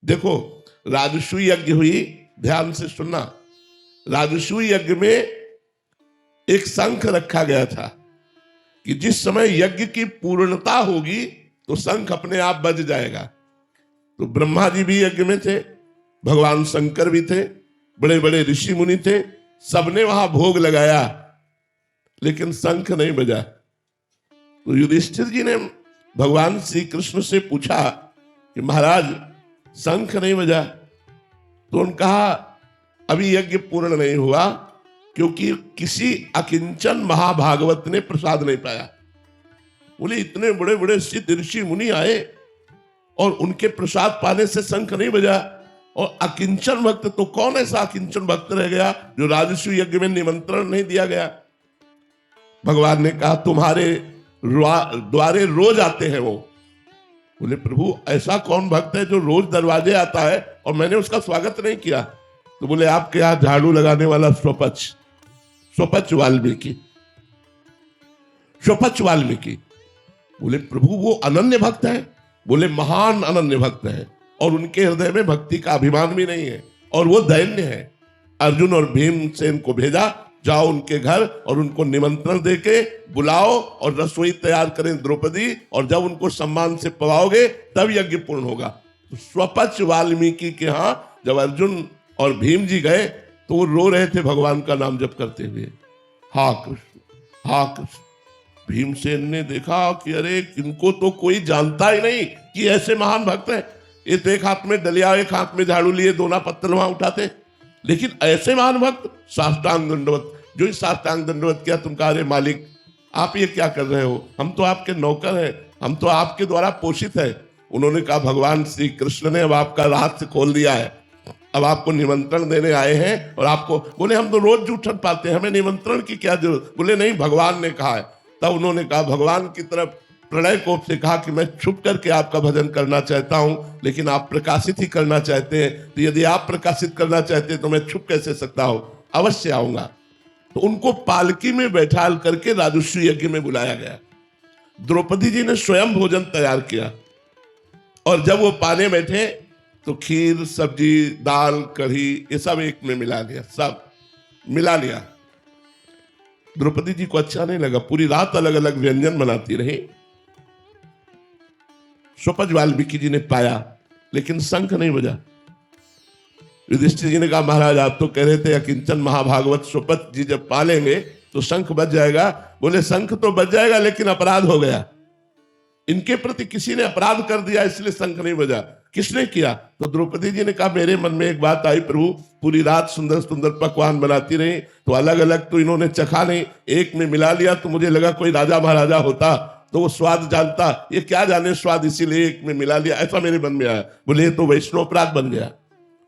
देखो, राजसूय यज्ञ हुई, ध्यान से सुनना। राजसूय यज्ञ में एक शंख रखा गया था कि जिस समय यज्ञ की पूर्णता होगी तो शंख अपने आप बज जाएगा। तो ब्रह्मा जी भी यज्ञ में थे, भगवान शंकर भी थे, बड़े बड़े ऋषि मुनि थे, सबने वहां भोग लगाया, लेकिन शंख नहीं बजा। तो युधिष्ठिर जी ने भगवान श्री कृष्ण से पूछा कि महाराज शंख नहीं बजा। तो उन्होंने कहा अभी यज्ञ पूर्ण नहीं हुआ, क्योंकि किसी अकिंचन महाभागवत ने प्रसाद नहीं पाया। बोले इतने बड़े बड़े सिद्ध ऋषि मुनि आए और उनके प्रसाद पाने से शंख नहीं बजा, और अकिंचन भक्त तो कौन ऐसा अकिंचन भक्त रह गया जो राजसूय यज्ञ में निमंत्रण नहीं दिया गया। भगवान ने कहा तुम्हारे द्वारे रोज आते हैं वो। बोले प्रभु ऐसा कौन भक्त है जो रोज दरवाजे आता है और मैंने उसका स्वागत नहीं किया। तो बोले आपके यहाँ झाड़ू लगाने वाला स्वपच वाल्मीकि। बोले प्रभु वो अनन्य भक्त है। बोले महान अनन्य भक्त है, और उनके हृदय में भक्ति का अभिमान भी नहीं है, और वो दैन्य है। अर्जुन और भीमसेन को भेजा, जाओ उनके घर और उनको निमंत्रण देके बुलाओ और रसोई तैयार करें द्रौपदी, और जब उनको सम्मान से पवाओगे तब यज्ञ पूर्ण होगा। तो स्वपच वाल्मीकि के यहाँ जब अर्जुन और भीम जी गए तो वो रो रहे थे भगवान का नाम जप करते हुए, हा कृष्ण हा कृष्ण। भीमसेन ने देखा कि अरे इनको तो कोई जानता ही नहीं कि ऐसे महान भक्त हैं। ये तो एक हाथ में डलिया एक हाथ में झाड़ू लिए दोना पत्तल वहां उठाते, लेकिन ऐसे महान भक्त साष्टांग दंडवत। जो इस साष्टांग दंडवत किया, तुम कहा अरे मालिक आप ये क्या कर रहे हो, हम तो आपके नौकर हैं, हम तो आपके द्वारा पोषित है। उन्होंने कहा भगवान श्री कृष्ण ने अब आपका रहस्य खोल दिया है, अब आपको निमंत्रण देने आए हैं। और आपको बोले हम तो रोज जूठन पाते हैं, हमें निमंत्रण की क्या जरूरत। बोले नहीं भगवान ने कहा है। तब उन्होंने कहा भगवान की तरफ प्रणय कोप से कहा कि मैं छुप करके आपका भजन करना चाहता हूं, लेकिन आप प्रकाशित ही करना चाहते हैं, तो यदि आप प्रकाशित करना चाहते हैं तो मैं छुप कैसे सकता हूं, अवश्य आऊंगा। तो उनको पालकी में बैठाल करके राजसूय यज्ञ में बुलाया गया। द्रौपदी जी ने स्वयं भोजन तैयार किया, और जब वो पाने बैठे तो खीर सब्जी दाल कढ़ी ये सब एक में मिला लिया, सब मिला लिया। द्रौपदी जी को अच्छा नहीं लगा, पूरी रात अलग अलग व्यंजन बनाती रही। स्वपच वाल्मीकि जी ने पाया, लेकिन शंख नहीं बजा। युधिष्ठिर जी ने कहा महाराज आप तो कह रहे थे अकिंचन महाभागवत स्वपच जी जब पालेंगे तो शंख बज जाएगा। बोले शंख तो बज जाएगा, लेकिन अपराध हो गया, इनके प्रति किसी ने अपराध कर दिया, इसलिए शंख नहीं बजा। किसने किया? तो द्रौपदी जी ने कहा मेरे मन में एक बात आई प्रभु, पूरी रात सुंदर सुंदर पकवान बनाती रही, तो अलग अलग तो इन्होंने चखा नहीं, एक में मिला लिया, तो मुझे लगा कोई राजा महाराजा होता तो वो स्वाद जानता, ये क्या जाने स्वाद, इसीलिए एक में मिला लिया, ऐसा मेरे मन में आया। बोले तो वैष्णव अपराध बन गया,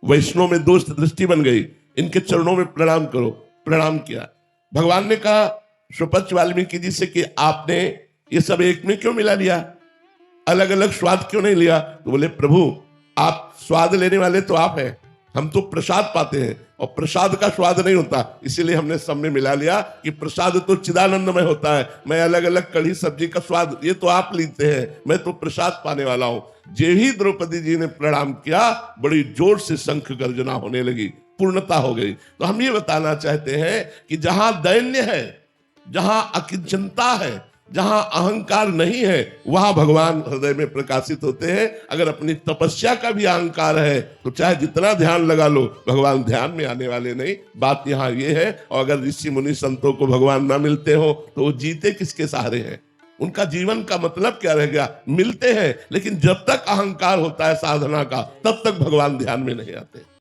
वैष्णव में दोष दृष्टि बन गई, इनके चरणों में प्रणाम करो। प्रणाम किया। भगवान ने कहा स्वपच वाल्मीकि जी से कि आपने ये सब एक में क्यों मिला लिया, अलग अलग स्वाद क्यों नहीं लिया। तो बोले प्रभु आप स्वाद लेने वाले तो आप हैं, हम तो प्रसाद पाते हैं, और प्रसाद का स्वाद नहीं होता, इसीलिए हमने सब में मिला लिया कि प्रसाद तो चिदानंदमय होता है, मैं अलग अलग कढ़ी सब्जी का स्वाद ये तो आप लेते हैं, मैं तो प्रसाद पाने वाला हूं। जे ही द्रौपदी जी ने प्रणाम किया, बड़ी जोर से शंख गर्जना होने लगी, पूर्णता हो गई। तो हम ये बताना चाहते हैं कि जहां दैन्य है, जहां अकिंचनता है, जहां अहंकार नहीं है, वहां भगवान हृदय में प्रकाशित होते हैं। अगर अपनी तपस्या का भी अहंकार है तो चाहे जितना ध्यान लगा लो, भगवान ध्यान में आने वाले नहीं। बात यहां ये है, और अगर ऋषि मुनि संतों को भगवान ना मिलते हो तो वो जीते किसके सहारे हैं, उनका जीवन का मतलब क्या रह गया। मिलते हैं, लेकिन जब तक अहंकार होता है साधना का, तब तक भगवान ध्यान में नहीं आते।